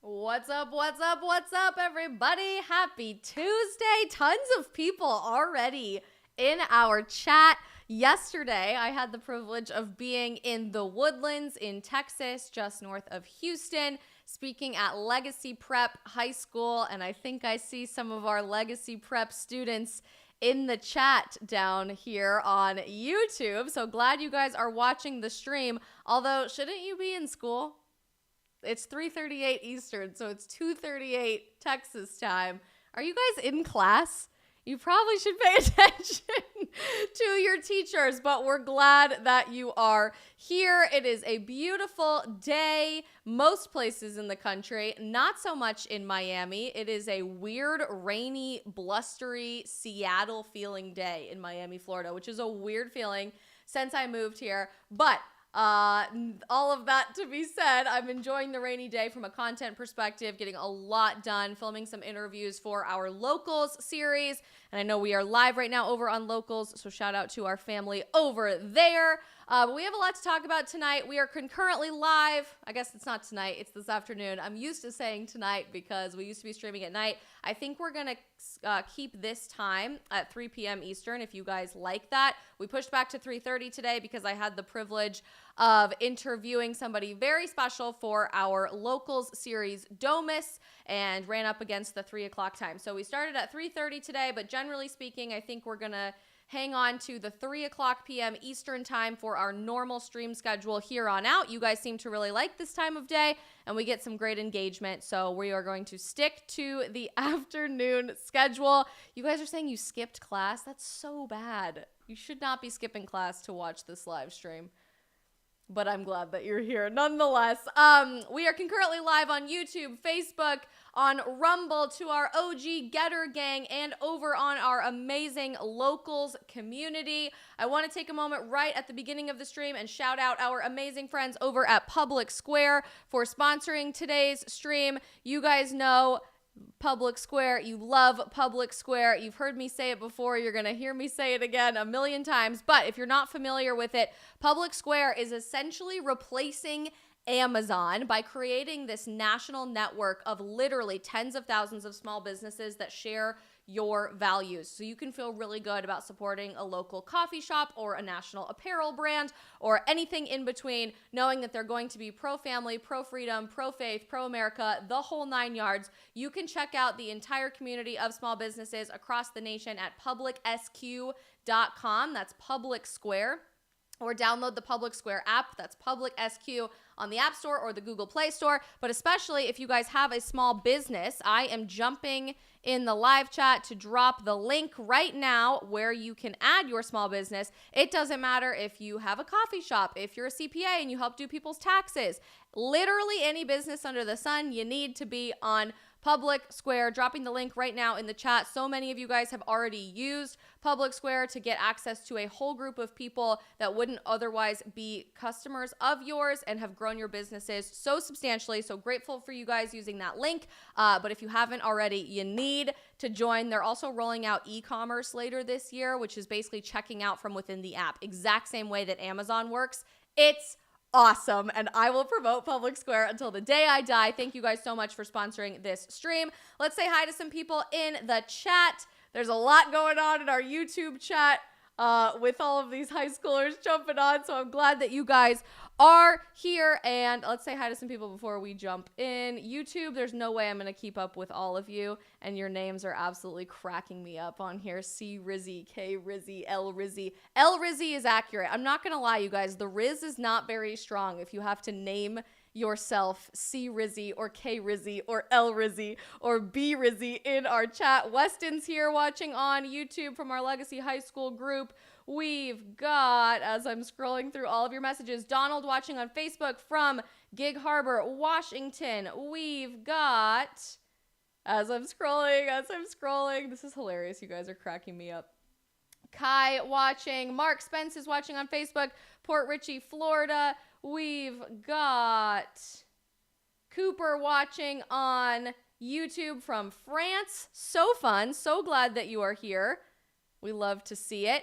What's up, everybody? Happy Tuesday. Tons of people already in our chat. Yesterday, I had the privilege of being in the Woodlands in Texas, just north of Houston, speaking at Legacy Prep High School, and I think I see some of our Legacy Prep students in the chat down here on YouTube. So glad you guys are watching the stream, although shouldn't you be in school? It's 3:38 Eastern, so it's 2:38 Texas time. Are you guys in class? You probably should pay attention to your teachers, but we're glad that you are here. It is a beautiful day most places in the country, not so much in Miami. It is a weird, rainy, blustery, Seattle feeling day in Miami, Florida, which is a weird feeling since I moved here, but all of that to be said, I'm enjoying the rainy day from a content perspective, getting a lot done, filming some interviews for our Locals series. And I know we are live right now over on Locals, so shout out to our family over there. But we have a lot to talk about tonight. We are concurrently live. I guess it's not tonight, it's this afternoon. I'm used to saying tonight because we used to be streaming at night. I think we're going to keep this time at 3 p.m. Eastern if you guys like that. We pushed back to 3:30 today because I had the privilege of interviewing somebody very special for our Locals series, Domus, and ran up against the 3 o'clock time. So we started at 3:30 today, but generally speaking, I think we're going to hang on to the 3 o'clock p.m. Eastern time for our normal stream schedule here on out. You guys seem to really like this time of day, and we get some great engagement, so we are going to stick to the afternoon schedule. You guys are saying you skipped class? That's so bad. You should not be skipping class to watch this live stream. But I'm glad that you're here nonetheless. We are concurrently live on YouTube, Facebook, on Rumble, to our OG Getter gang, and over on our amazing Locals community. I want to take a moment right at the beginning of the stream and shout out our amazing friends over at Public Square for sponsoring today's stream. You guys know Public Square. You love Public Square. You've heard me say it before. You're going to hear me say it again a million times. But if you're not familiar with it, Public Square is essentially replacing Amazon by creating this national network of literally tens of thousands of small businesses that share your values. So you can feel really good about supporting a local coffee shop or a national apparel brand or anything in between, knowing that they're going to be pro-family, pro-freedom, pro-faith, pro-America, the whole 9 yards. You can check out the entire community of small businesses across the nation at publicsq.com. That's Public Square. Or download the Public Square app. That's Public SQ on the App Store or the Google Play Store. But especially if you guys have a small business, I am jumping in the live chat to drop the link right now where you can add your small business. It doesn't matter if you have a coffee shop, if you're a CPA and you help do people's taxes. Literally any business under the sun, you need to be on Public Square. Dropping the link right now in the chat. So many of you guys have already used Public Square to get access to a whole group of people that wouldn't otherwise be customers of yours and have grown your businesses so substantially. So grateful for you guys using that link. But if you haven't already, you need to join. They're also rolling out e-commerce later this year, which is basically checking out from within the app. Exact same way that Amazon works. It's awesome, and I will promote Public Square until the day I die. Thank you guys so much for sponsoring this stream. Let's say hi to some people in the chat. There's a lot going on in our YouTube chat with all of these high schoolers jumping on, so I'm glad that you guys are here. And let's say hi to some people before we jump in. YouTube, there's no way I'm going to keep up with all of you, and your names are absolutely cracking me up on here. C Rizzy, K Rizzy, L Rizzy. L Rizzy is accurate. I'm not going to lie, you guys. The Riz is not very strong if you have to name yourself C Rizzy or K Rizzy or L Rizzy or B Rizzy in our chat. Weston's here watching on YouTube from our Legacy High School group. We've got, as I'm scrolling through all of your messages, Donald watching on Facebook from Gig Harbor, Washington. We've got, as I'm scrolling, this is hilarious. You guys are cracking me up. Kai watching. Mark Spence is watching on Facebook, Port Richey, Florida. We've got Cooper watching on YouTube from France. So fun. So glad that you are here. We love to see it.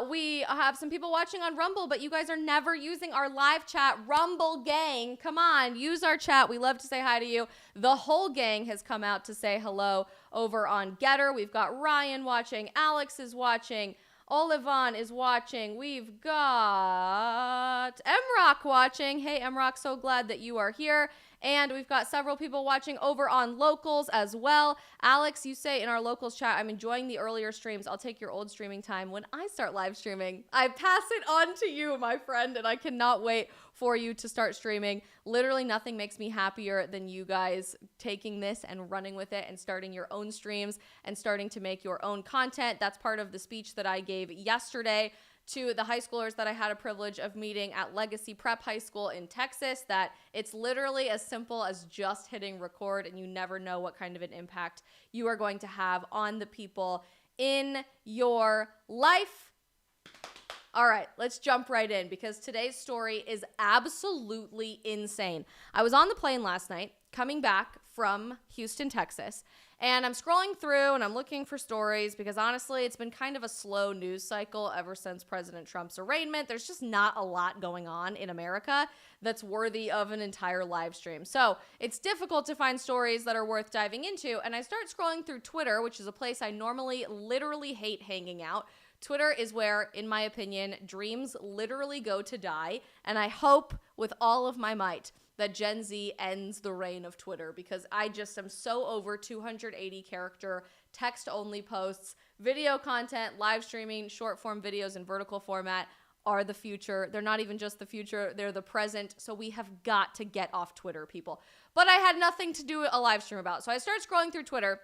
We have some people watching on Rumble, but you guys are never using our live chat. Rumble gang, come on, use our chat. We love to say hi to you. The whole gang has come out to say hello over on Getter. We've got Ryan watching. Alex is watching. Olivan is watching. We've got Emrock watching. Hey, Emrock, so glad that you are here. And we've got several people watching over on Locals as well. Alex, you say in our Locals chat, I'm enjoying the earlier streams. I'll take your old streaming time when I start live streaming. I pass it on to you, my friend, and I cannot wait for you to start streaming. Literally nothing makes me happier than you guys taking this and running with it and starting your own streams and starting to make your own content. That's part of the speech that I gave yesterday to the high schoolers that I had a privilege of meeting at Legacy Prep High School in Texas, that it's literally as simple as just hitting record, and you never know what kind of an impact you are going to have on the people in your life. All right, let's jump right in because today's story is absolutely insane. I was on the plane last night coming back from Houston, Texas, and I'm scrolling through and I'm looking for stories because honestly, it's been kind of a slow news cycle ever since President Trump's arraignment. There's just not a lot going on in America that's worthy of an entire live stream. So it's difficult to find stories that are worth diving into. And I start scrolling through Twitter, which is a place I normally literally hate hanging out. Twitter is where, in my opinion, dreams literally go to die. And I hope with all of my might that Gen Z ends the reign of Twitter because I just am so over 280 character text only posts. Video content, live streaming, short form videos in vertical format are the future. They're not even just the future, they're the present. So we have got to get off Twitter, people. But I had nothing to do a live stream about. So I started scrolling through Twitter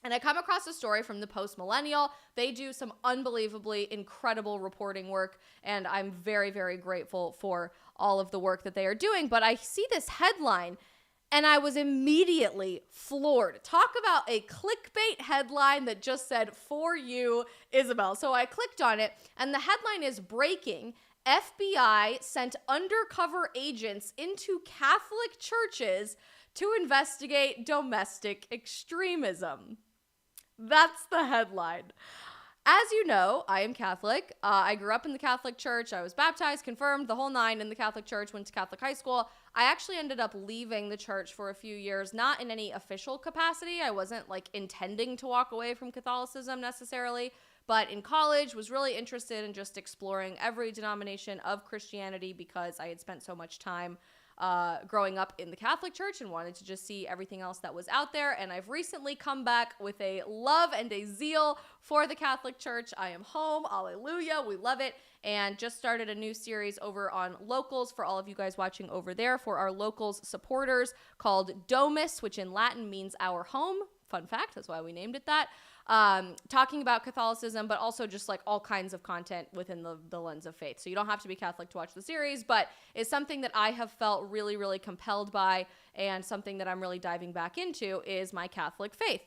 and I come across a story from the Post Millennial. They do some unbelievably incredible reporting work, and I'm very, very grateful for all of the work that they are doing. But I see this headline, and I was immediately floored. Talk about a clickbait headline that just said, "For you, Isabel." So I clicked on it, and the headline is breaking. FBI sent undercover agents into Catholic churches to investigate domestic extremism. That's the headline. As you know, I am Catholic. I grew up in the Catholic Church. I was baptized, confirmed, the whole nine in the Catholic Church, went to Catholic high school. I actually ended up leaving the church for a few years, not in any official capacity. I wasn't like intending to walk away from Catholicism necessarily, but in college was really interested in just exploring every denomination of Christianity because I had spent so much time growing up in the Catholic Church and wanted to just see everything else that was out there. And I've recently come back with a love and a zeal for the Catholic Church. I am home. Hallelujah. We love it. And just started a new series over on Locals for all of you guys watching over there for our Locals supporters called Domus, which in Latin means our home. Fun fact. That's why we named it that. Talking about Catholicism, but also just like all kinds of content within the lens of faith. So you don't have to be Catholic to watch the series, but it's something that I have felt really, really compelled by, and something that I'm really diving back into is my Catholic faith,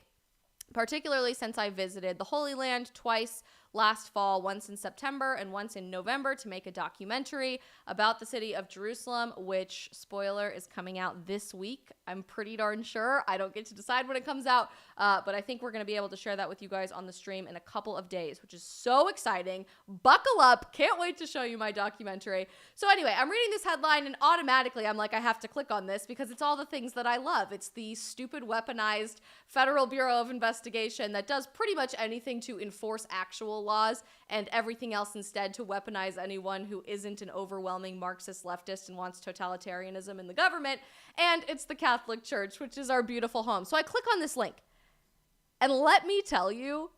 particularly since I visited the Holy Land twice last fall, once in September and once in November, to make a documentary about the city of Jerusalem, which, spoiler, is coming out this week. I'm pretty darn sure. I don't get to decide when it comes out, but I think we're going to be able to share that with you guys on the stream in a couple of days, which is so exciting. Buckle up. Can't wait to show you my documentary. So anyway, I'm reading this headline and automatically I'm like, I have to click on this because it's all the things that I love. It's the stupid weaponized Federal Bureau of Investigation that does pretty much anything to enforce actual laws and everything else instead to weaponize anyone who isn't an overwhelming Marxist leftist and wants totalitarianism in the government. And it's the Catholic Church, which is our beautiful home. So I click on this link. And let me tell you,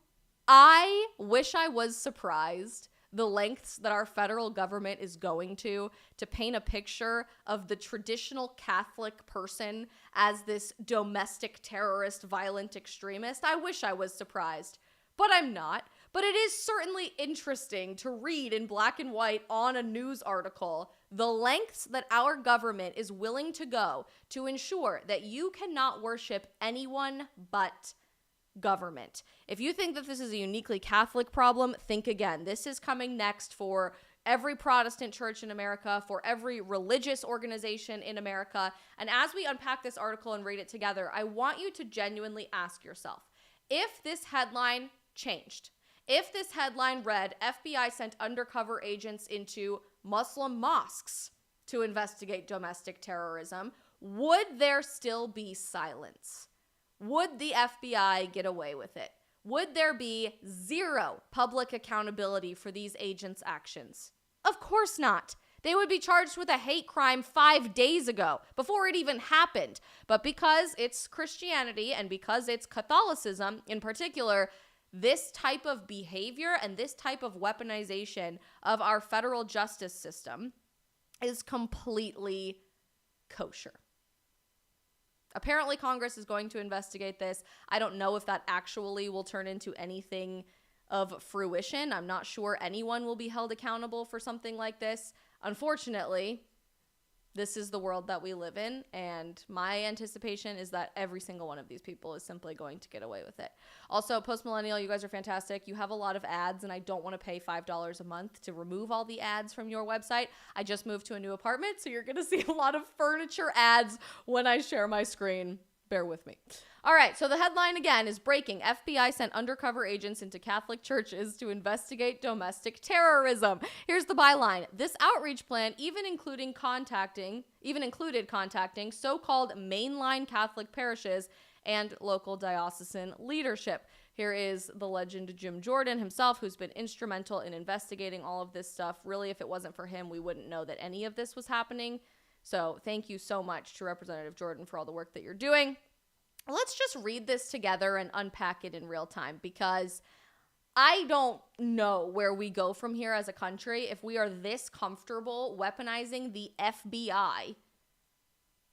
I wish I was surprised the lengths that our federal government is going to paint a picture of the traditional Catholic person as this domestic terrorist, violent extremist. I wish I was surprised, but I'm not. But it is certainly interesting to read in black and white on a news article the lengths that our government is willing to go to ensure that you cannot worship anyone but government. If you think that this is a uniquely Catholic problem, think again. This is coming next for every Protestant church in America, for every religious organization in America. And as we unpack this article and read it together, I want you to genuinely ask yourself, if this headline changed, If this headline read, FBI sent undercover agents into Muslim mosques to investigate domestic terrorism, would there still be silence? Would the FBI get away with it? Would there be zero public accountability for these agents' actions? Of course not. They would be charged with a hate crime 5 days ago, before it even happened. But because it's Christianity and because it's Catholicism in particular, this type of behavior and this type of weaponization of our federal justice system is completely kosher. Apparently, Congress is going to investigate this. I don't know if that actually will turn into anything of fruition. I'm not sure anyone will be held accountable for something like this. Unfortunately, this is the world that we live in, and my anticipation is that every single one of these people is simply going to get away with it. Also, Post-Millennial, you guys are fantastic. You have a lot of ads, and I don't want to pay $5 a month to remove all the ads from your website. I just moved to a new apartment, so you're going to see a lot of furniture ads when I share my screen. Bear with me. All right, so the headline again is breaking. FBI sent undercover agents into Catholic churches to investigate domestic terrorism. Here's the byline. This outreach plan even included contacting so-called mainline Catholic parishes and local diocesan leadership. Here is the legend Jim Jordan himself, who's been instrumental in investigating all of this stuff. Really, if it wasn't for him, we wouldn't know that any of this was happening. So thank you so much to Representative Jordan for all the work that you're doing. Let's just read this together and unpack it in real time, because I don't know where we go from here as a country if we are this comfortable weaponizing the FBI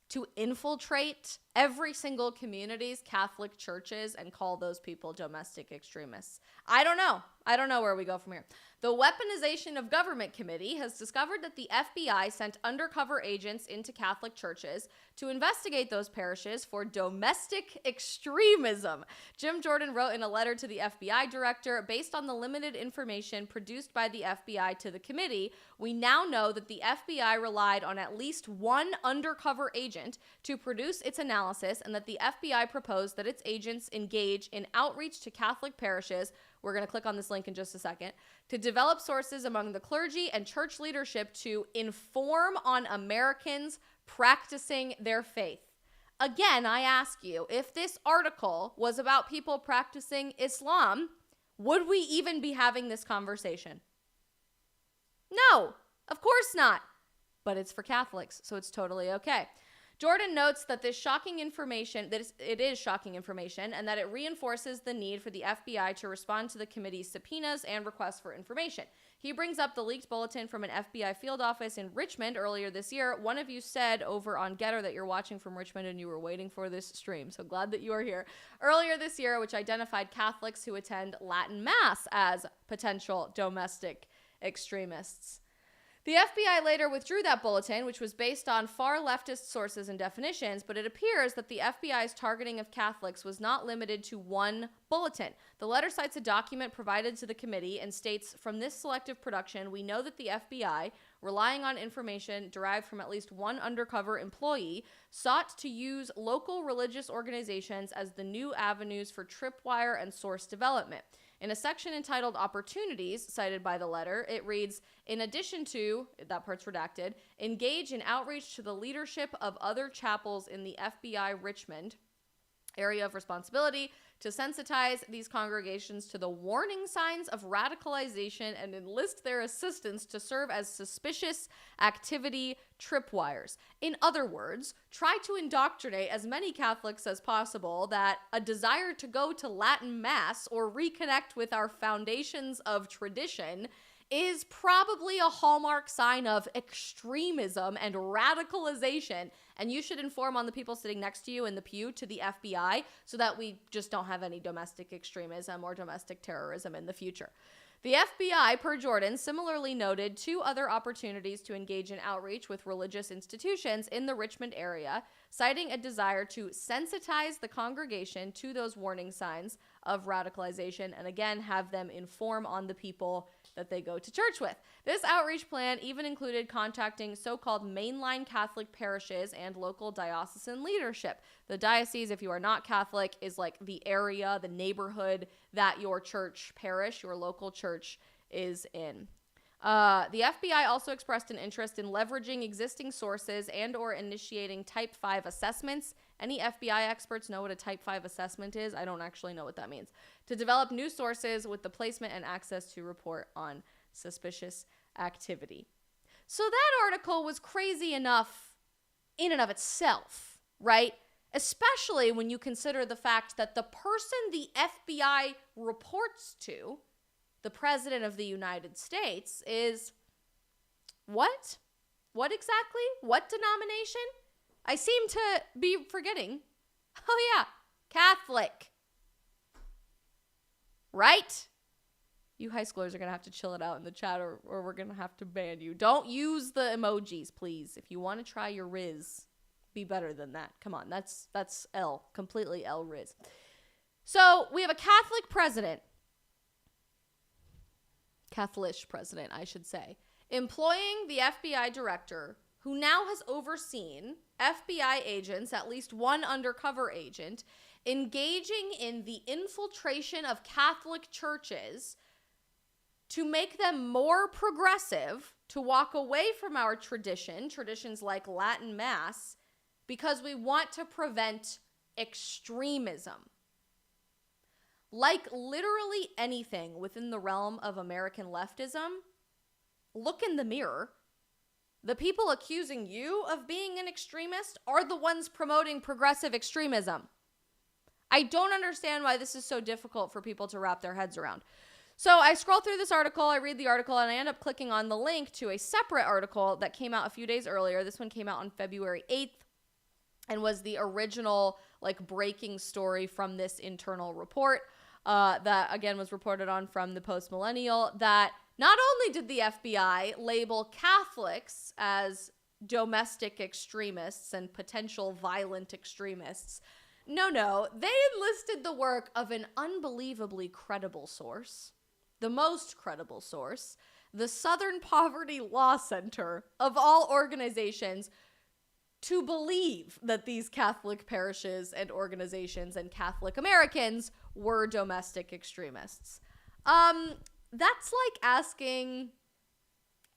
to infiltrate every single community's Catholic churches and call those people domestic extremists. I don't know. I don't know where we go from here. The Weaponization of Government Committee has discovered that the FBI sent undercover agents into Catholic churches to investigate those parishes for domestic extremism. Jim Jordan wrote in a letter to the FBI director, based on the limited information produced by the FBI to the committee, we now know that the FBI relied on at least one undercover agent to produce its analysis, and that the FBI proposed that its agents engage in outreach to Catholic parishes. We're going to click on this link in just a second, to develop sources among the clergy and church leadership to inform on Americans practicing their faith. Again, I ask you, if this article was about people practicing Islam, would we even be having this conversation? No, of course not. But it's for Catholics, so it's totally okay. Jordan notes that it is shocking information, and that it reinforces the need for the FBI to respond to the committee's subpoenas and requests for information. He brings up the leaked bulletin from an FBI field office in Richmond earlier this year. One of you said over on Getter that you're watching from Richmond and you were waiting for this stream, so glad that you are here. Earlier this year, which identified Catholics who attend Latin Mass as potential domestic extremists. The FBI later withdrew that bulletin, which was based on far leftist sources and definitions, but it appears that the FBI's targeting of Catholics was not limited to one bulletin. The letter cites a document provided to the committee and states, from this selective production, we know that the FBI, relying on information derived from at least one undercover employee, sought to use local religious organizations as the new avenues for tripwire and source development. In a section entitled Opportunities, cited by the letter, it reads, in addition to, that part's redacted, engage in outreach to the leadership of other chapels in the FBI Richmond area of responsibility to sensitize these congregations to the warning signs of radicalization and enlist their assistance to serve as suspicious activity tripwires. In other words, try to indoctrinate as many Catholics as possible that a desire to go to Latin Mass or reconnect with our foundations of tradition is probably a hallmark sign of extremism and radicalization, and you should inform on the people sitting next to you in the pew to the FBI so that we just don't have any domestic extremism or domestic terrorism in the future. The FBI, per Jordan, similarly noted two other opportunities to engage in outreach with religious institutions in the Richmond area, citing a desire to sensitize the congregation to those warning signs of radicalization and again have them inform on the people that they go to church with. This outreach plan even included contacting so-called mainline Catholic parishes and local diocesan leadership. The diocese, if you are not Catholic, is like the area, the neighborhood that your church parish, your local church is in. The FBI also expressed an interest in leveraging existing sources and or initiating Type 5 assessments. Any FBI experts know what a Type 5 assessment is? I don't actually know what that means. To develop new sources with the placement and access to report on suspicious activity. So that article was crazy enough in and of itself, right? Especially when you consider the fact that the person the FBI reports to, the President of the United States, is what? What exactly? What denomination? I seem to be forgetting. Oh yeah, Catholic. Right? You high schoolers are going to have to chill it out in the chat or we're going to have to ban you. Don't use the emojis, please. If you want to try your Riz, be better than that. Come on, that's L, completely L Riz. So we have a Catholic president, Catholic president, I should say, employing the FBI director who now has overseen FBI agents, at least one undercover agent, engaging in the infiltration of Catholic churches to make them more progressive, to walk away from our traditions like Latin Mass, because we want to prevent extremism. Like literally anything within the realm of American leftism, look in the mirror. The people accusing you of being an extremist are the ones promoting progressive extremism. I don't understand why this is so difficult for people to wrap their heads around. So I scroll through this article, I read the article, and I end up clicking on the link to a separate article that came out a few days earlier. This one came out on February 8th and was the original breaking story from this internal report that, again, was reported on from the Post Millennial, that not only did the FBI label Catholics as domestic extremists and potential violent extremists, no, they enlisted the work of an unbelievably credible source, the most credible source, the Southern Poverty Law Center of all organizations, to believe that these Catholic parishes and organizations and Catholic Americans were domestic extremists. That's like asking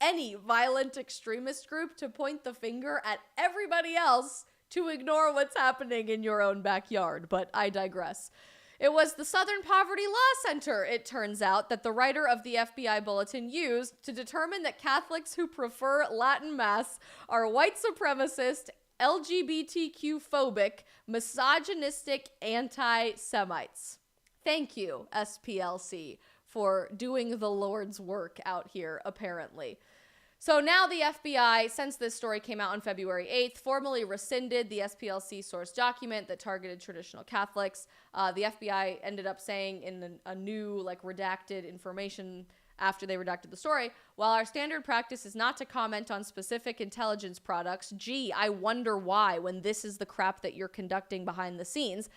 any violent extremist group to point the finger at everybody else to ignore what's happening in your own backyard, but I digress. It was the Southern Poverty Law Center, it turns out, that the writer of the FBI bulletin used to determine that Catholics who prefer Latin Mass are white supremacist, LGBTQ-phobic, misogynistic anti-Semites. Thank you, SPLC, for doing the Lord's work out here, apparently. So now the FBI, since this story came out on February 8th, formally rescinded the SPLC source document that targeted traditional Catholics. The FBI ended up saying in a new, redacted information after they redacted the story, while our standard practice is not to comment on specific intelligence products, gee, I wonder why when this is the crap that you're conducting behind the scenes.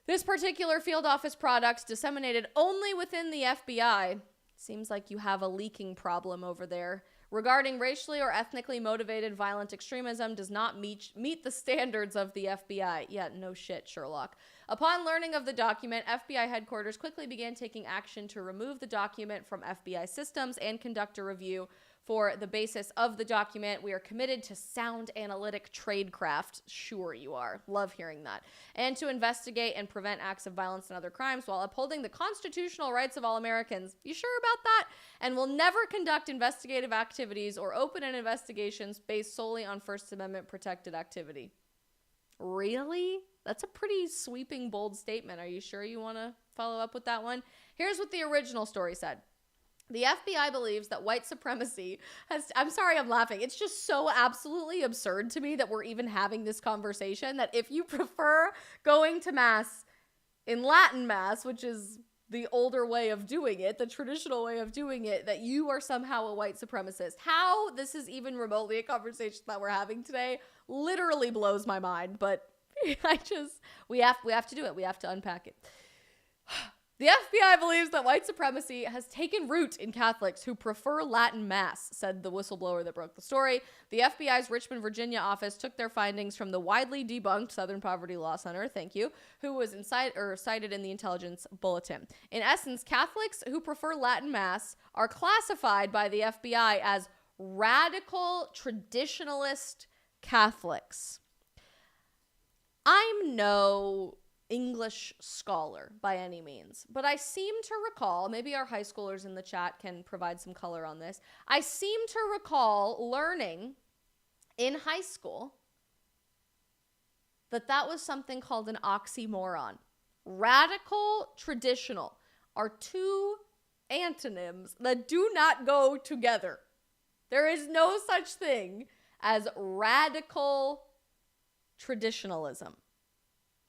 This particular field office product, disseminated only within the FBI, seems like you have a leaking problem over there, regarding racially or ethnically motivated violent extremism does not meet the standards of the FBI. Yeah, no shit, Sherlock. Upon learning of the document, FBI headquarters quickly began taking action to remove the document from FBI systems and conduct a review for the basis of the document. We are committed to sound analytic tradecraft. Sure you are. Love hearing that. And to investigate and prevent acts of violence and other crimes while upholding the constitutional rights of all Americans. You sure about that? And will never conduct investigative activities or open an investigations based solely on First Amendment protected activity. Really? That's a pretty sweeping, bold statement. Are you sure you want to follow up with that one? Here's what the original story said. The FBI believes that white supremacy has... I'm sorry I'm laughing. It's just so absolutely absurd to me that we're even having this conversation, that if you prefer going to Mass in Latin Mass, which is the older way of doing it, the traditional way of doing it, that you are somehow a white supremacist. How this is even remotely a conversation that we're having today literally blows my mind, but we have to do it. We have to unpack it. The FBI believes that white supremacy has taken root in Catholics who prefer Latin Mass, said the whistleblower that broke the story. The FBI's Richmond, Virginia office took their findings from the widely debunked Southern Poverty Law Center, thank you, who was cited in the intelligence bulletin. In essence, Catholics who prefer Latin Mass are classified by the FBI as radical traditionalist Catholics. I'm no English scholar by any means, but I seem to recall, maybe our high schoolers in the chat can provide some color on this. I seem to recall learning in high school that was something called an oxymoron. Radical, traditional are two antonyms that do not go together. There is no such thing as radical traditionalism.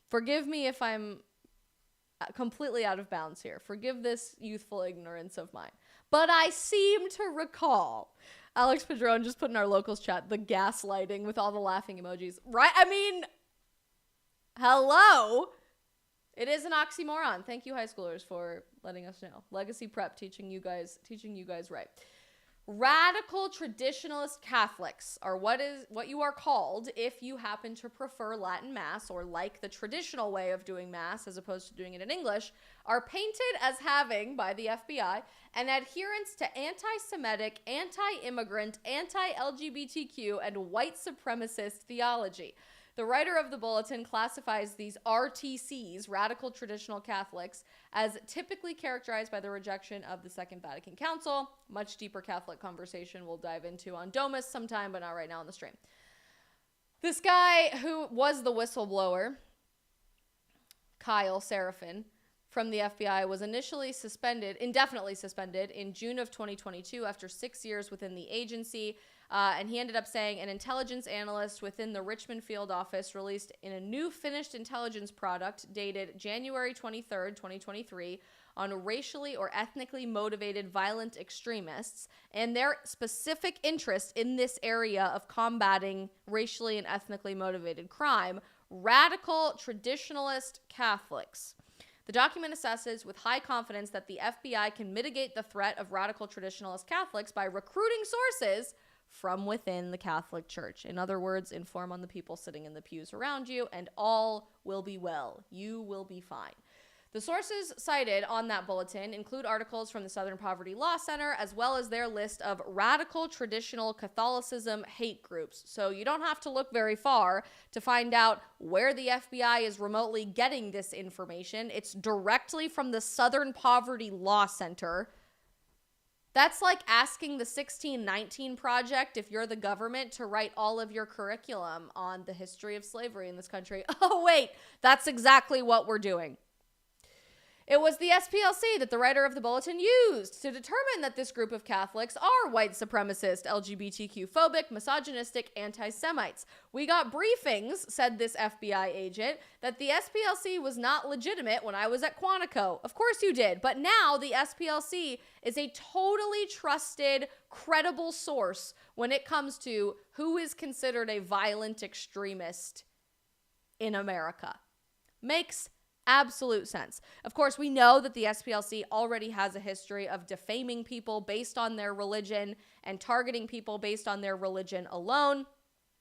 Forgive me if I'm completely out of bounds here. Forgive this youthful ignorance of mine. But I seem to recall, Alex Padron just put in our locals chat, the gaslighting with all the laughing emojis. Right? I mean, hello? It is an oxymoron. Thank you, high schoolers, for letting us know. Legacy Prep teaching you guys right. Radical traditionalist Catholics are what you are called if you happen to prefer Latin Mass or like the traditional way of doing Mass as opposed to doing it in English, are painted as having, by the FBI, an adherence to anti-Semitic, anti-immigrant, anti-LGBTQ, and white supremacist theology. The writer of the bulletin classifies these RTCs, radical traditional Catholics, as typically characterized by the rejection of the Second Vatican Council. Much deeper Catholic conversation we'll dive into on Domus sometime, but not right now on the stream. This guy who was the whistleblower, Kyle Seraphin, from the FBI, was indefinitely suspended in June of 2022 after 6 years within the agency. And he ended up saying an intelligence analyst within the Richmond field office released in a new finished intelligence product dated January 23rd, 2023, on racially or ethnically motivated violent extremists and their specific interest in this area of combating racially and ethnically motivated crime, radical traditionalist Catholics. The document assesses with high confidence that the FBI can mitigate the threat of radical traditionalist Catholics by recruiting sources from within the Catholic Church. In other words, inform on the people sitting in the pews around you, and all will be well. You will be fine. The sources cited on that bulletin include articles from the Southern Poverty Law Center, as well as their list of radical traditional Catholicism hate groups. So you don't have to look very far to find out where the FBI is remotely getting this information. It's directly from the Southern Poverty Law Center. That's like asking the 1619 Project, if you're the government, to write all of your curriculum on the history of slavery in this country. Oh, wait, that's exactly what we're doing. It was the SPLC that the writer of the bulletin used to determine that this group of Catholics are white supremacist, LGBTQ-phobic, misogynistic anti-Semites. We got briefings, said this FBI agent, that the SPLC was not legitimate when I was at Quantico. Of course you did, but now the SPLC is a totally trusted, credible source when it comes to who is considered a violent extremist in America. Makes absolute sense. Of course, we know that the SPLC already has a history of defaming people based on their religion and targeting people based on their religion alone.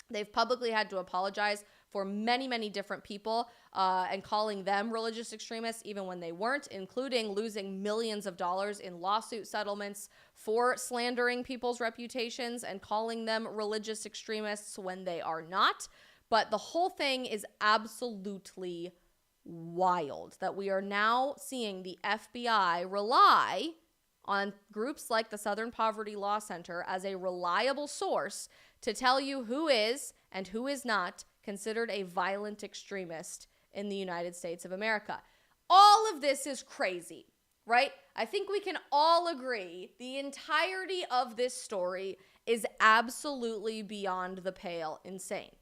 They've publicly had to apologize for many, many different people and calling them religious extremists even when they weren't, including losing millions of dollars in lawsuit settlements for slandering people's reputations and calling them religious extremists when they are not. But the whole thing is absolutely wild that we are now seeing the FBI rely on groups like the Southern Poverty Law Center as a reliable source to tell you who is and who is not considered a violent extremist in the United States of America. All of this is crazy, right? I think we can all agree the entirety of this story is absolutely beyond the pale insane.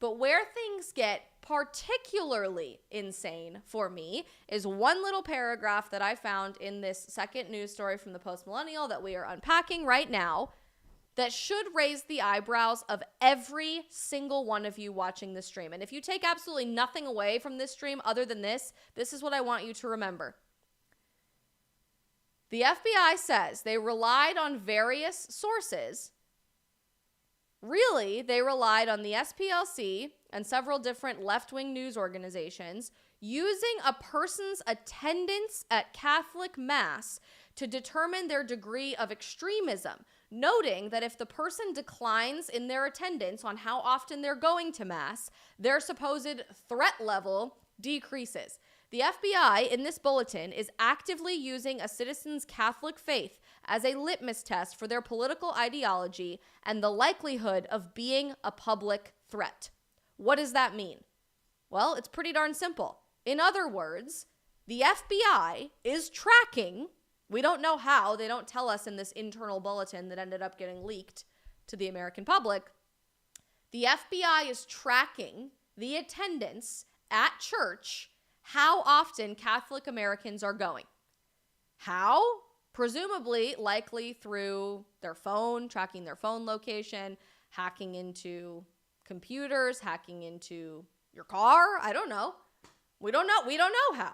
But where things get particularly insane for me is one little paragraph that I found in this second news story from the Post-Millennial that we are unpacking right now that should raise the eyebrows of every single one of you watching this stream. And if you take absolutely nothing away from this stream other than this is what I want you to remember. The FBI says they relied on various sources. Really, they relied on the SPLC and several different left-wing news organizations using a person's attendance at Catholic Mass to determine their degree of extremism, noting that if the person declines in their attendance on how often they're going to Mass, their supposed threat level decreases. The FBI in this bulletin is actively using a citizen's Catholic faith as a litmus test for their political ideology and the likelihood of being a public threat. What does that mean? Well, it's pretty darn simple. In other words, the FBI is tracking, we don't know how, they don't tell us in this internal bulletin that ended up getting leaked to the American public. The FBI is tracking the attendance at church, how often Catholic Americans are going. How? Presumably, likely through their phone, tracking their phone location, hacking into computers, hacking into your car. I don't know. We don't know how.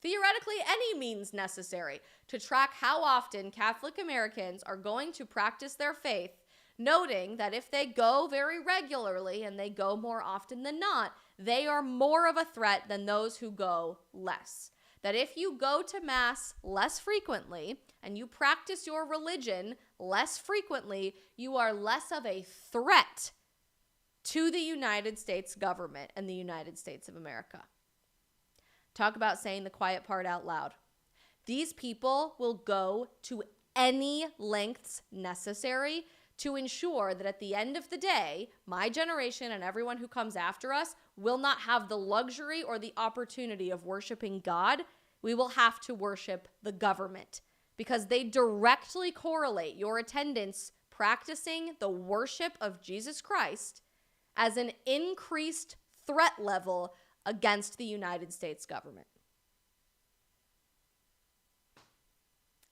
Theoretically, any means necessary to track how often Catholic Americans are going to practice their faith, noting that if they go very regularly and they go more often than not, they are more of a threat than those who go less. That if you go to Mass less frequently and you practice your religion less frequently, you are less of a threat to the United States government and the United States of America. Talk about saying the quiet part out loud. These people will go to any lengths necessary to ensure that at the end of the day, my generation and everyone who comes after us will not have the luxury or the opportunity of worshiping God. We will have to worship the government because they directly correlate your attendance practicing the worship of Jesus Christ as an increased threat level against the United States government.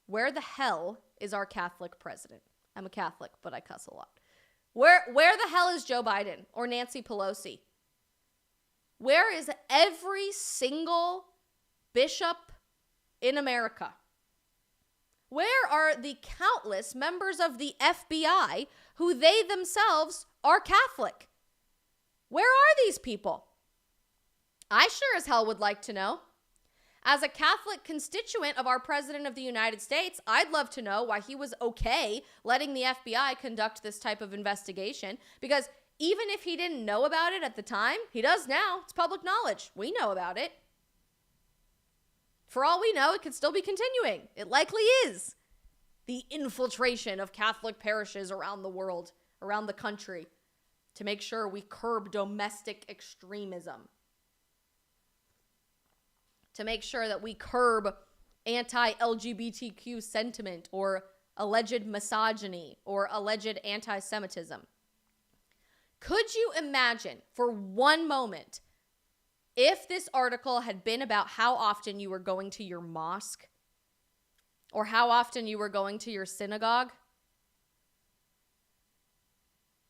Where the hell is our Catholic president? I'm a Catholic, but I cuss a lot. Where the hell is Joe Biden or Nancy Pelosi? Where is every single bishop in America? Where are the countless members of the FBI who they themselves are Catholic? Where are these people? I sure as hell would like to know. As a Catholic constituent of our President of the United States, I'd love to know why he was okay letting the FBI conduct this type of investigation, because even if he didn't know about it at the time, he does now. It's public knowledge. We know about it. For all we know, it could still be continuing. It likely is. The infiltration of Catholic parishes around the world, around the country, to make sure we curb domestic extremism. To make sure that we curb anti-LGBTQ sentiment or alleged misogyny or alleged anti-Semitism. Could you imagine for one moment if this article had been about how often you were going to your mosque or how often you were going to your synagogue?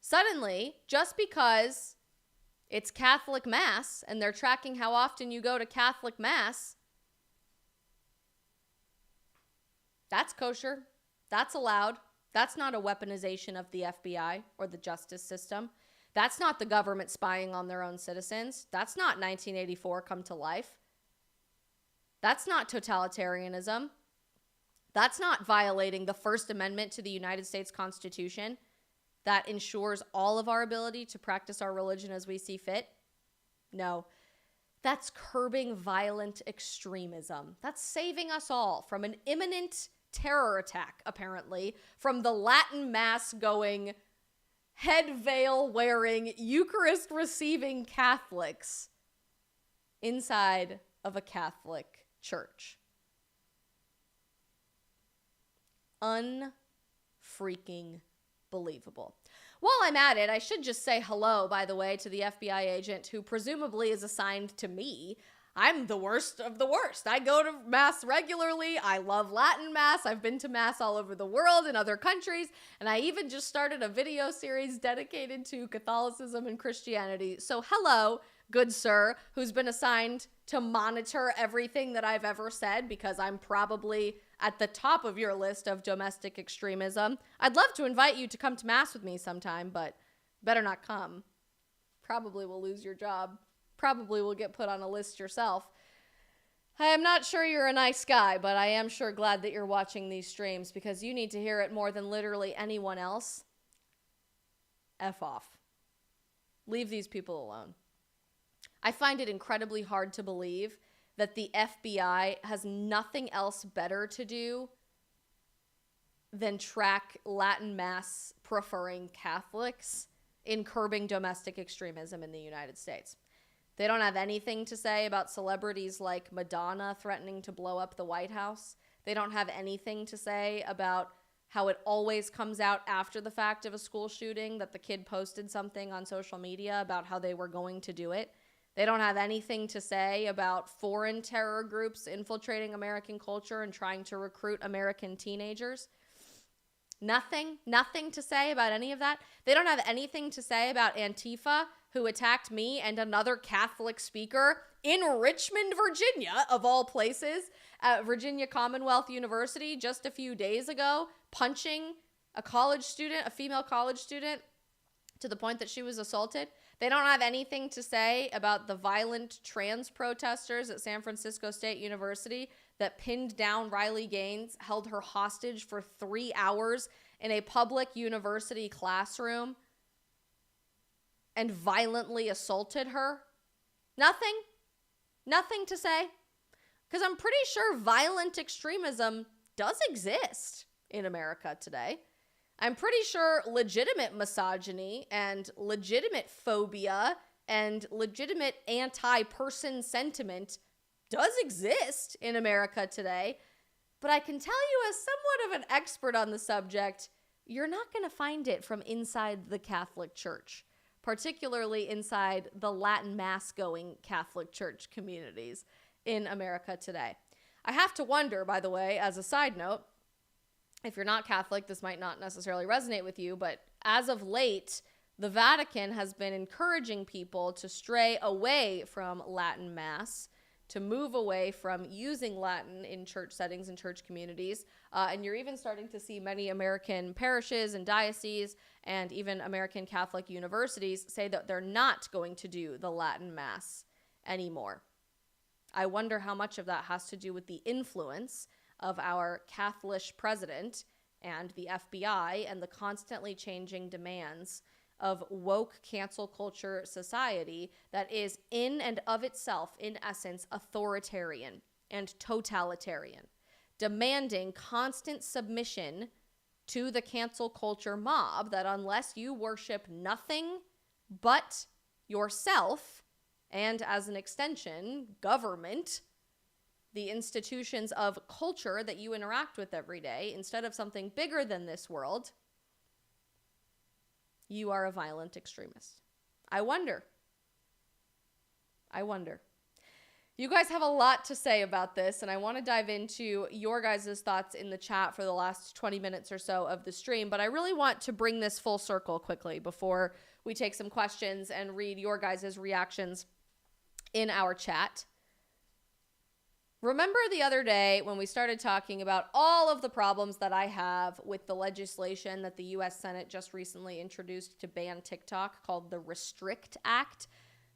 Suddenly, just because it's Catholic Mass, and they're tracking how often you go to Catholic Mass, that's kosher. That's allowed. That's not a weaponization of the FBI or the justice system. That's not the government spying on their own citizens. That's not 1984 come to life. That's not totalitarianism. That's not violating the First Amendment to the United States Constitution that ensures all of our ability to practice our religion as we see fit. No, that's curbing violent extremism. That's saving us all from an imminent terror attack, apparently, from the Latin Mass going, head veil wearing, Eucharist receiving Catholics inside of a Catholic church. Unfreaking believable. While I'm at it, I should just say hello, by the way, to the FBI agent who presumably is assigned to me. I'm the worst of the worst. I go to Mass regularly. I love Latin Mass. I've been to Mass all over the world in other countries. And I even just started a video series dedicated to Catholicism and Christianity. So hello, good sir, who's been assigned to monitor everything that I've ever said, because I'm probably at the top of your list of domestic extremism. I'd love to invite you to come to Mass with me sometime, but better not come. Probably will lose your job. Probably will get put on a list yourself. I am not sure you're a nice guy, but I am sure glad that you're watching these streams because you need to hear it more than literally anyone else. F off. Leave these people alone. I find it incredibly hard to believe that the FBI has nothing else better to do than track Latin Mass preferring Catholics in curbing domestic extremism in the United States. They don't have anything to say about celebrities like Madonna threatening to blow up the White House. They don't have anything to say about how it always comes out after the fact of a school shooting that the kid posted something on social media about how they were going to do it. They don't have anything to say about foreign terror groups infiltrating American culture and trying to recruit American teenagers. Nothing to say about any of that. They don't have anything to say about Antifa, who attacked me and another Catholic speaker in Richmond, Virginia, of all places, at Virginia Commonwealth University just a few days ago, punching a female college student, to the point that she was assaulted. They don't have anything to say about the violent trans protesters at San Francisco State University that pinned down Riley Gaines, held her hostage for 3 hours in a public university classroom, and violently assaulted her. Nothing to say. Because I'm pretty sure violent extremism does exist in America today. I'm pretty sure legitimate misogyny and legitimate phobia and legitimate anti-person sentiment does exist in America today. But I can tell you, as somewhat of an expert on the subject, you're not going to find it from inside the Catholic Church, particularly inside the Latin Mass-going Catholic Church communities in America today. I have to wonder, by the way, as a side note, if you're not Catholic, this might not necessarily resonate with you, but as of late, the Vatican has been encouraging people to stray away from Latin Mass, to move away from using Latin in church settings and church communities. And you're even starting to see many American parishes and dioceses and even American Catholic universities say that they're not going to do the Latin Mass anymore. I wonder how much of that has to do with the influence of our Catholic president and the FBI and the constantly changing demands of woke cancel culture society that is in and of itself, in essence, authoritarian and totalitarian, demanding constant submission to the cancel culture mob that unless you worship nothing but yourself and, as an extension, government, the institutions of culture that you interact with every day, instead of something bigger than this world, you are a violent extremist. I wonder. You guys have a lot to say about this, and I want to dive into your guys' thoughts in the chat for the last 20 minutes or so of the stream, but I really want to bring this full circle quickly before we take some questions and read your guys' reactions in our chat. Remember the other day when we started talking about all of the problems that I have with the legislation that the U.S. Senate just recently introduced to ban TikTok called the Restrict Act?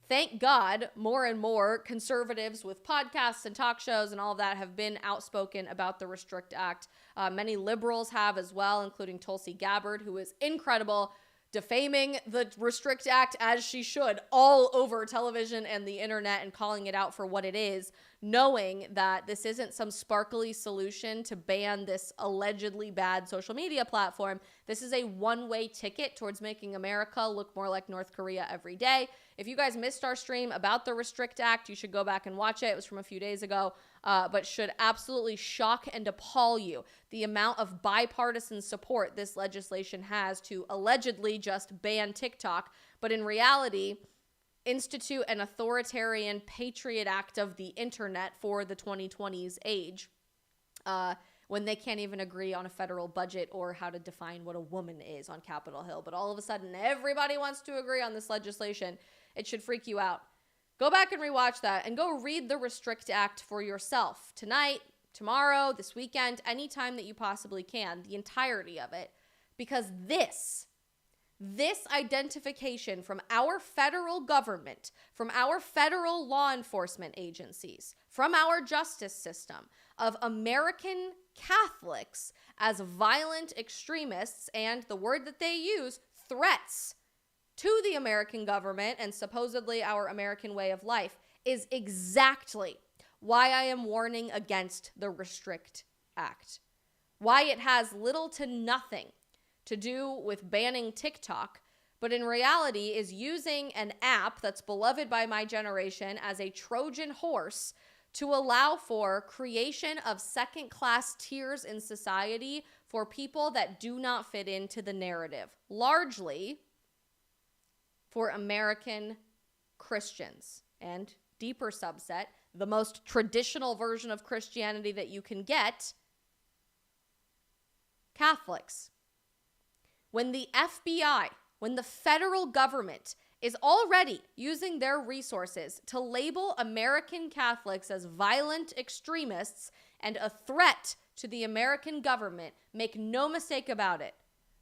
Thank God more and more conservatives with podcasts and talk shows and all of that have been outspoken about the Restrict Act. Many liberals have as well, including Tulsi Gabbard, who is incredible, defaming the Restrict Act as she should all over television and the internet and calling it out for what it is, knowing that this isn't some sparkly solution to ban this allegedly bad social media platform. This is a one-way ticket towards making America look more like North Korea every day. If you guys missed our stream about the Restrict Act, you should go back and watch it. It was from a few days ago, but should absolutely shock and appall you the amount of bipartisan support this legislation has to allegedly just ban TikTok, but in reality, institute an authoritarian patriot act of the internet for the 2020s age, when they can't even agree on a federal budget or how to define what a woman is on Capitol Hill. But all of a sudden, everybody wants to agree on this legislation. It should freak you out. Go back and rewatch that and go read the Restrict Act for yourself tonight, tomorrow, this weekend, anytime that you possibly can, the entirety of it, because this identification from our federal government, from our federal law enforcement agencies, from our justice system of American Catholics as violent extremists, and the word that they use, threats to the American government and supposedly our American way of life, is exactly why I am warning against the Restrict Act. Why it has little to nothing to do with banning TikTok, but in reality is using an app that's beloved by my generation as a Trojan horse to allow for creation of second-class tiers in society for people that do not fit into the narrative, largely for American Christians, and deeper subset, the most traditional version of Christianity that you can get, Catholics. When the FBI, when the federal government is already using their resources to label American Catholics as violent extremists and a threat to the American government, make no mistake about it,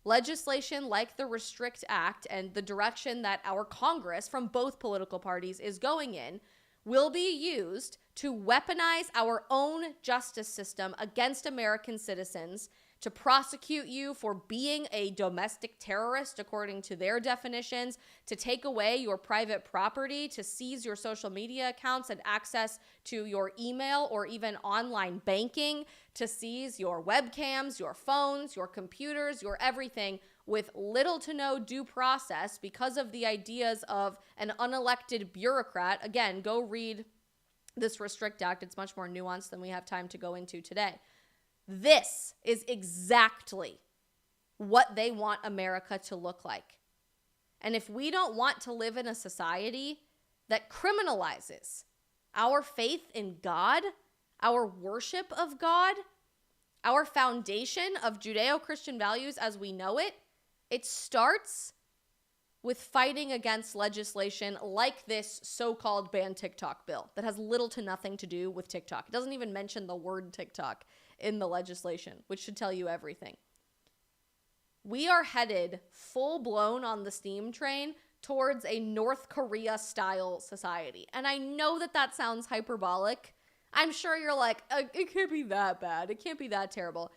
legislation like the Restrict Act and the direction that our Congress from both political parties is going in will be used to weaponize our own justice system against American citizens, to prosecute you for being a domestic terrorist according to their definitions, to take away your private property, to seize your social media accounts and access to your email or even online banking, to seize your webcams, your phones, your computers, your everything, with little to no due process because of the ideas of an unelected bureaucrat. Again, go read this Restrict Act. It's much more nuanced than we have time to go into today. This is exactly what they want America to look like. And if we don't want to live in a society that criminalizes our faith in God, our worship of God, our foundation of Judeo-Christian values as we know it, it starts with fighting against legislation like this so-called ban TikTok bill that has little to nothing to do with TikTok. It doesn't even mention the word TikTok in the legislation, which should tell you everything. We are headed full-blown on the steam train towards a North Korea-style society. And I know that that sounds hyperbolic. I'm sure you're like, it can't be that bad. It can't be that terrible.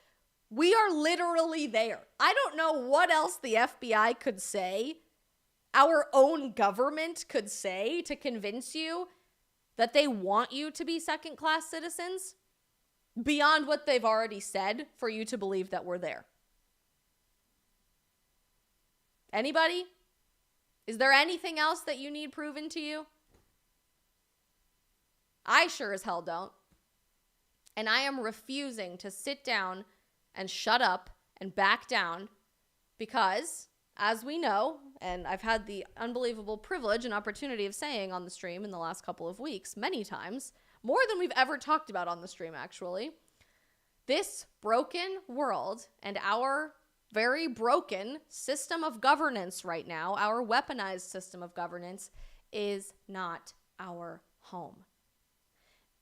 We are literally there. I don't know what else the FBI could say, our own government could say to convince you that they want you to be second-class citizens beyond what they've already said for you to believe that we're there. Anybody? Is there anything else that you need proven to you? I sure as hell don't. And I am refusing to sit down and shut up and back down because, as we know, and I've had the unbelievable privilege and opportunity of saying on the stream in the last couple of weeks, many times, more than we've ever talked about on the stream actually, this broken world and our very broken system of governance right now, our weaponized system of governance, is not our home.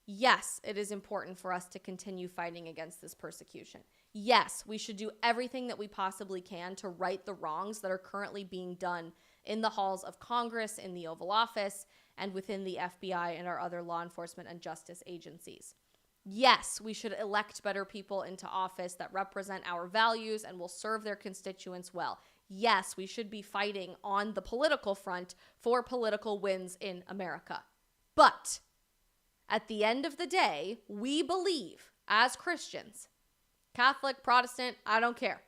Yes, it is important for us to continue fighting against this persecution. Yes, we should do everything that we possibly can to right the wrongs that are currently being done in the halls of Congress, in the Oval Office, and within the FBI and our other law enforcement and justice agencies. Yes, we should elect better people into office that represent our values and will serve their constituents well. Yes, we should be fighting on the political front for political wins in America. But at the end of the day, we believe as Christians, Catholic, Protestant, I don't care.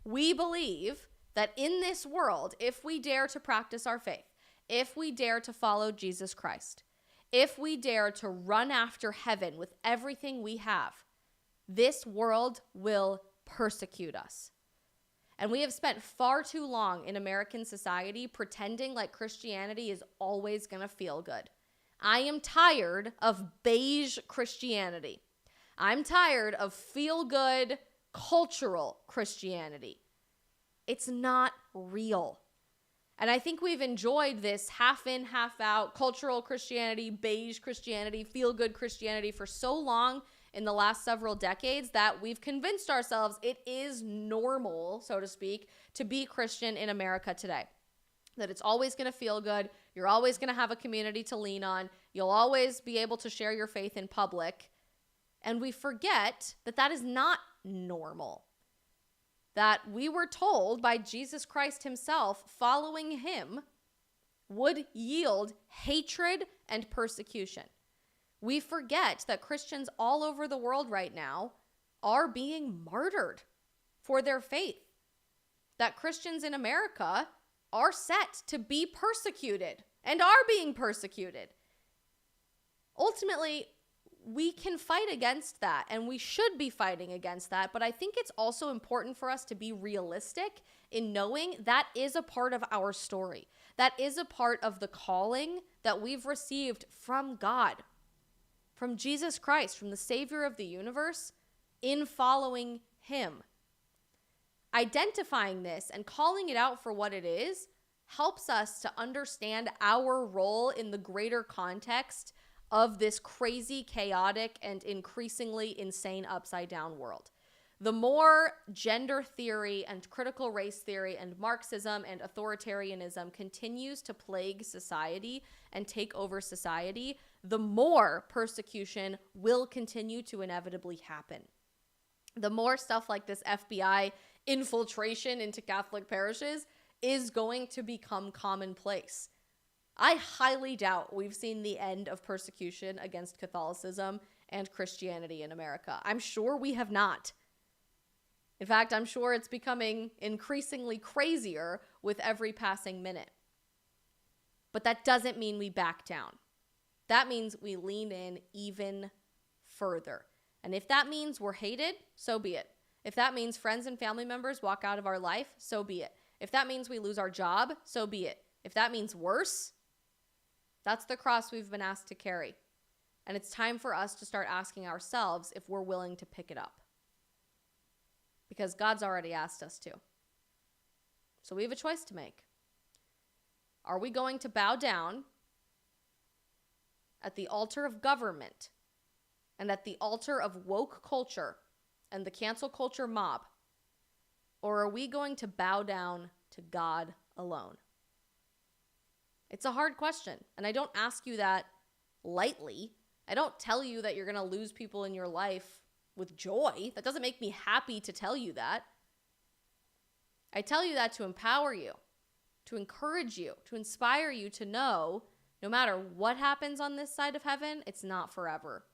We believe that in this world, if we dare to practice our faith, if we dare to follow Jesus Christ, if we dare to run after heaven with everything we have, this world will persecute us. And we have spent far too long in American society pretending like Christianity is always going to feel good. I am tired of beige Christianity. I'm tired of feel-good cultural Christianity. It's not real. And I think we've enjoyed this half in, half out cultural Christianity, beige Christianity, feel-good Christianity for so long in the last several decades that we've convinced ourselves it is normal, so to speak, to be Christian in America today. That it's always going to feel good. You're always going to have a community to lean on. You'll always be able to share your faith in public. And we forget that that is not normal. That we were told by Jesus Christ himself, following him would yield hatred and persecution. We forget that Christians all over the world right now are being martyred for their faith. That Christians in America are set to be persecuted and are being persecuted. Ultimately, we can fight against that, and we should be fighting against that, but I think it's also important for us to be realistic in knowing that is a part of our story. That is a part of the calling that we've received from God, from Jesus Christ, from the Savior of the universe, in following him. Identifying this and calling it out for what it is helps us to understand our role in the greater context of this crazy, chaotic, and increasingly insane upside-down world. The more gender theory and critical race theory and Marxism and authoritarianism continues to plague society and take over society, the more persecution will continue to inevitably happen. The more stuff like this FBI infiltration into Catholic parishes is going to become commonplace. I highly doubt we've seen the end of persecution against Catholicism and Christianity in America. I'm sure we have not. In fact, I'm sure it's becoming increasingly crazier with every passing minute. But that doesn't mean we back down. That means we lean in even further. And if that means we're hated, so be it. If that means friends and family members walk out of our life, so be it. If that means we lose our job, so be it. If that means worse, that's the cross we've been asked to carry. And it's time for us to start asking ourselves if we're willing to pick it up. Because God's already asked us to. So we have a choice to make. Are we going to bow down at the altar of government and at the altar of woke culture and the cancel culture mob? Or are we going to bow down to God alone? It's a hard question, and I don't ask you that lightly. I don't tell you that you're going to lose people in your life with joy. That doesn't make me happy to tell you that. I tell you that to empower you, to encourage you, to inspire you to know no matter what happens on this side of heaven, it's not forever.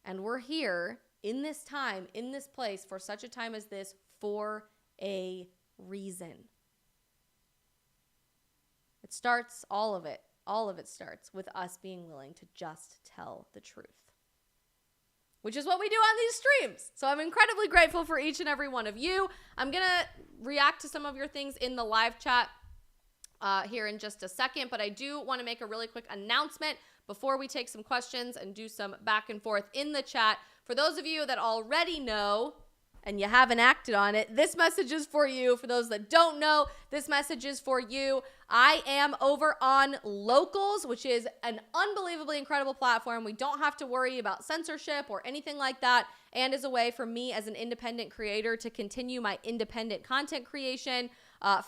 And we're here in this time, in this place, for such a time as this, for a reason. It starts, all of it starts with us being willing to just tell the truth, which is what we do on these streams. So I'm incredibly grateful for each and every one of you. I'm going to react to some of your things in the live chat here in just a second, but I do want to make a really quick announcement before we take some questions and do some back and forth in the chat. For those of you that already know, and you haven't acted on it, this message is for you. For those that don't know, this message is for you. I am over on Locals, which is an unbelievably incredible platform. We don't have to worry about censorship or anything like that, and is a way for me as an independent creator to continue my independent content creation,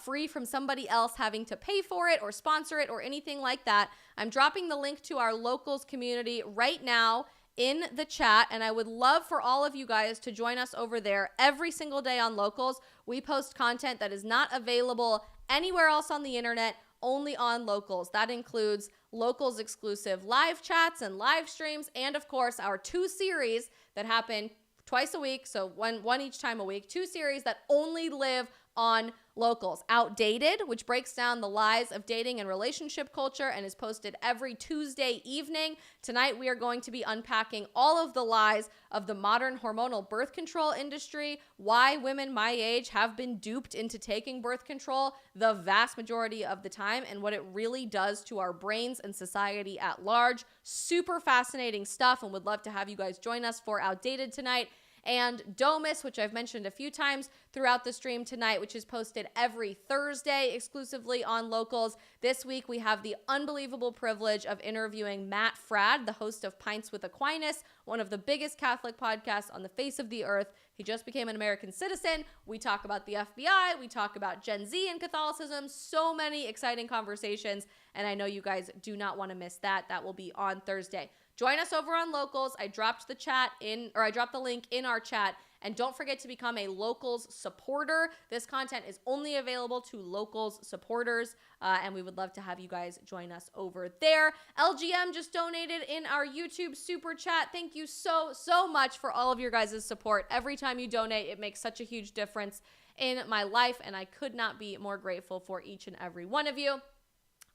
free from somebody else having to pay for it or sponsor it or anything like that. I'm dropping the link to our Locals community right now in the chat, and I would love for all of you guys to join us over there every single day on Locals. We post content that is not available anywhere else on the internet, only on Locals. That includes Locals exclusive live chats and live streams, and of course our 2 series that happen twice a week, so one each time a week, 2 series that only live on Locals. Outdated, which breaks down the lies of dating and relationship culture and is posted every Tuesday evening. Tonight we are going to be unpacking all of the lies of the modern hormonal birth control industry, why women my age have been duped into taking birth control the vast majority of the time, and what it really does to our brains and society at large. Super fascinating stuff, and would love to have you guys join us for Outdated tonight. and Domus, which I've mentioned a few times throughout the stream tonight, which is posted every Thursday exclusively on Locals. This week, we have the unbelievable privilege of interviewing Matt Fradd, the host of Pints with Aquinas, one of the biggest Catholic podcasts on the face of the earth. He just became an American citizen. We talk about the FBI. We talk about Gen Z and Catholicism. So many exciting conversations, and I know you guys do not want to miss that. That will be on Thursday. Join us over on Locals. I dropped the link in our chat. And don't forget to become a Locals supporter. This content is only available to Locals supporters, and we would love to have you guys join us over there. LGM just donated in our YouTube super chat. Thank you so much for all of your guys' support. Every time you donate, it makes such a huge difference in my life, and I could not be more grateful for each and every one of you.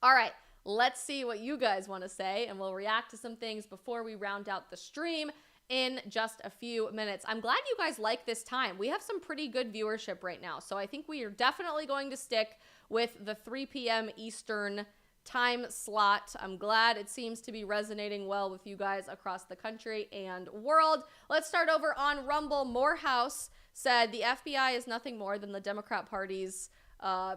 All right, let's see what you guys want to say, and we'll react to some things before we round out the stream in just a few minutes. I'm glad you guys like this time. We have some pretty good viewership right now, so I think we are definitely going to stick with the 3 p.m. Eastern time slot. I'm glad it seems to be resonating well with you guys across the country and world. Let's start over on Rumble. Morehouse said the FBI is nothing more than the Democrat Party's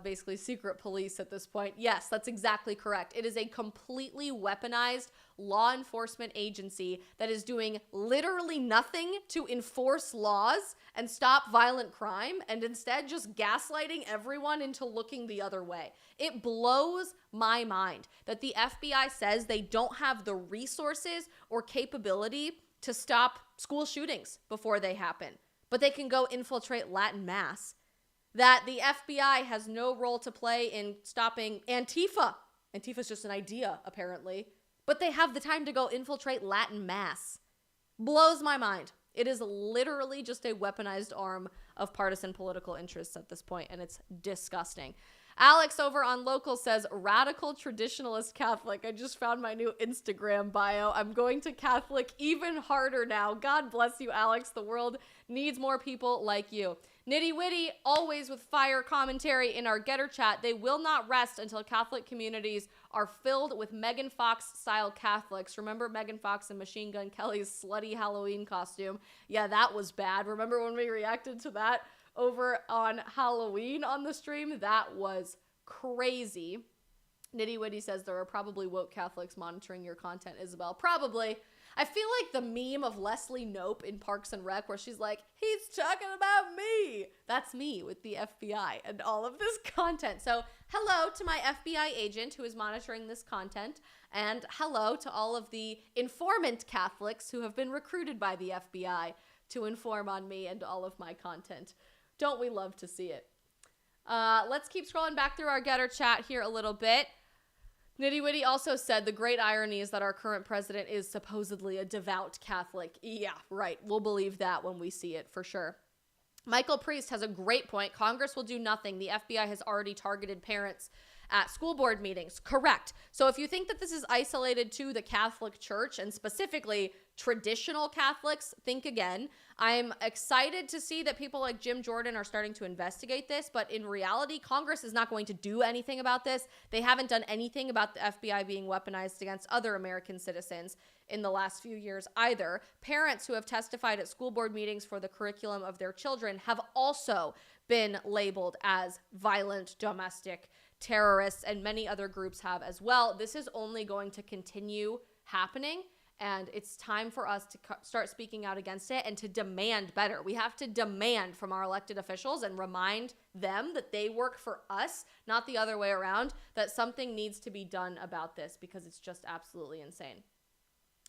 basically secret police at this point. Yes, that's exactly correct. It is a completely weaponized law enforcement agency that is doing literally nothing to enforce laws and stop violent crime, and instead just gaslighting everyone into looking the other way. It blows my mind that the FBI says they don't have the resources or capability to stop school shootings before they happen, but they can go infiltrate Latin Mass. That the FBI has no role to play in stopping Antifa. Antifa's just an idea, apparently. But they have the time to go infiltrate Latin Mass. Blows my mind. It is literally just a weaponized arm of partisan political interests at this point, and it's disgusting. Alex over on Local says, radical traditionalist Catholic. I just found my new Instagram bio. I'm going to Catholic even harder now. God bless you, Alex. The world needs more people like you. Nitty Witty, always with fire commentary in our Getter chat. They will not rest until Catholic communities are filled with Megan Fox-style Catholics. Remember Megan Fox and Machine Gun Kelly's slutty Halloween costume? Yeah, that was bad. Remember when we reacted to that over on Halloween on the stream? That was crazy. Nitty Witty says there are probably woke Catholics monitoring your content, Isabel. Probably. I feel like the meme of Leslie Knope in Parks and Rec where she's like, he's talking about me. That's me with the FBI and all of this content. So hello to my FBI agent who is monitoring this content, and hello to all of the informant Catholics who have been recruited by the FBI to inform on me and all of my content. Don't we love to see it? Let's keep scrolling back through our Getter chat here a little bit. Nitty Witty also said the great irony is that our current president is supposedly a devout Catholic. Yeah, right. We'll believe that when we see it for sure. Michael Priest has a great point. Congress will do nothing. The FBI has already targeted parents at school board meetings. Correct. So if you think that this is isolated to the Catholic Church and specifically traditional Catholics, think again. I'm excited to see that people like Jim Jordan are starting to investigate this, but in reality, Congress is not going to do anything about this. They haven't done anything about the FBI being weaponized against other American citizens in the last few years either. Parents who have testified at school board meetings for the curriculum of their children have also been labeled as violent domestic terrorists, and many other groups have as well. This is only going to continue happening, and it's time for us to start speaking out against it and to demand better. We have to demand from our elected officials and remind them that they work for us, not the other way around, that something needs to be done about this because it's just absolutely insane.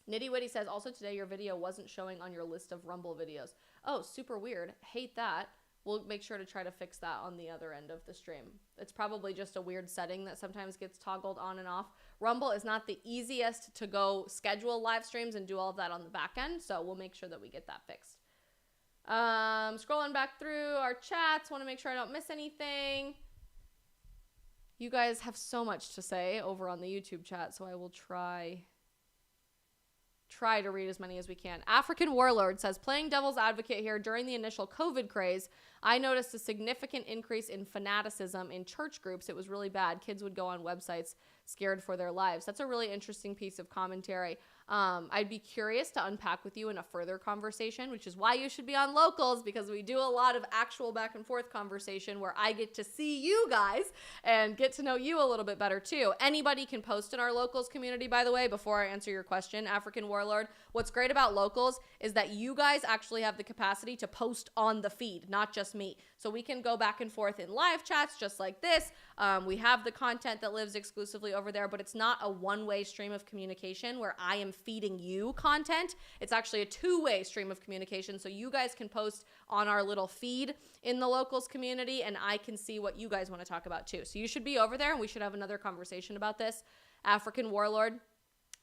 Nitty Witty says, also today your video wasn't showing on your list of Rumble videos. Oh, super weird. Hate that. We'll make sure to try to fix that on the other end of the stream. It's probably just a weird setting that sometimes gets toggled on and off. Rumble is not the easiest to go schedule live streams and do all of that on the back end, so we'll make sure that we get that fixed. Scrolling back through our chats, want to make sure I don't miss anything. You guys have so much to say over on the YouTube chat, so I will try to read as many as we can. African Warlord says, playing devil's advocate here, during the initial COVID craze, I noticed a significant increase in fanaticism in church groups. It was really bad. Kids would go on websites scared for their lives. That's a really interesting piece of commentary. I'd be curious to unpack with you in a further conversation, which is why you should be on Locals, because we do a lot of actual back and forth conversation where I get to see you guys and get to know you a little bit better too. Anybody can post in our Locals community, by the way, before I answer your question, African Warlord. What's great about Locals is that you guys actually have the capacity to post on the feed, not just me. So we can go back and forth in live chats just like this. We have the content that lives exclusively over there, but it's not a one-way stream of communication where I am feeding you content. It's actually a two-way stream of communication. So you guys can post on our little feed in the Locals community, and I can see what you guys want to talk about too. So you should be over there, and we should have another conversation about this. African Warlord,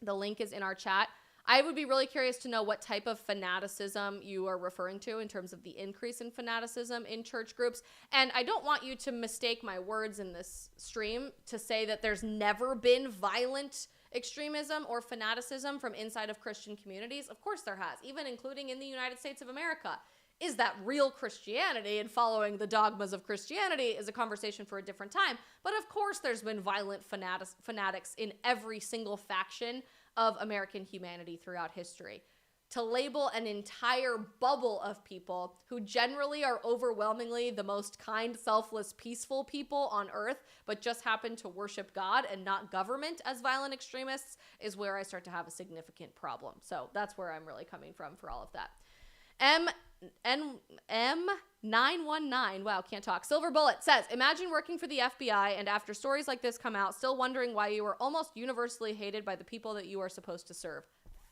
the link is in our chat. I would be really curious to know what type of fanaticism you are referring to in terms of the increase in fanaticism in church groups. And I don't want you to mistake my words in this stream to say that there's never been violent extremism or fanaticism from inside of Christian communities. Of course there has, even including in the United States of America. Is that real Christianity and following the dogmas of Christianity is a conversation for a different time. But of course there's been violent fanatics in every single faction of American humanity throughout history. To label an entire bubble of people who generally are overwhelmingly the most kind, selfless, peaceful people on earth, but just happen to worship God and not government as violent extremists is where I start to have a significant problem. So that's where I'm really coming from for all of that. M919, wow, can't talk. Silver Bullet says, imagine working for the FBI and after stories like this come out, still wondering why you are almost universally hated by the people that you are supposed to serve.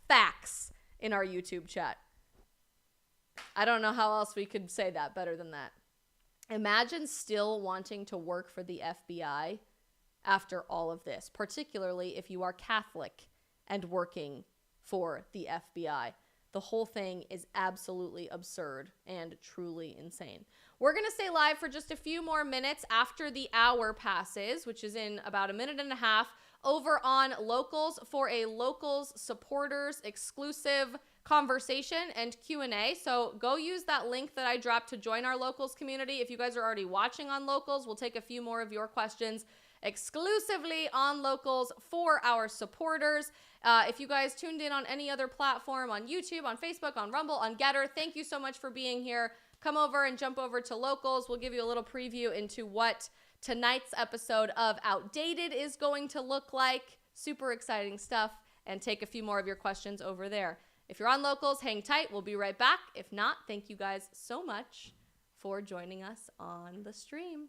Facts in our YouTube chat. I don't know how else we could say that better than that. Imagine still wanting to work for the FBI after all of this, particularly if you are Catholic and working for the FBI. The whole thing is absolutely absurd and truly insane. We're going to stay live for just a few more minutes after the hour passes, which is in about a minute and a half, over on Locals for a Locals supporters exclusive conversation and Q&A. So go use that link that I dropped to join our Locals community. If you guys are already watching on Locals, we'll take a few more of your questions exclusively on Locals for our supporters. If you guys tuned in on any other platform, on YouTube, on Facebook, on Rumble, on Getter, thank you so much for being here. Come over and jump over to Locals. We'll give you a little preview into what tonight's episode of Outdated is going to look like. Super exciting stuff. And take a few more of your questions over there. If you're on Locals, hang tight. We'll be right back. If not, thank you guys so much for joining us on the stream.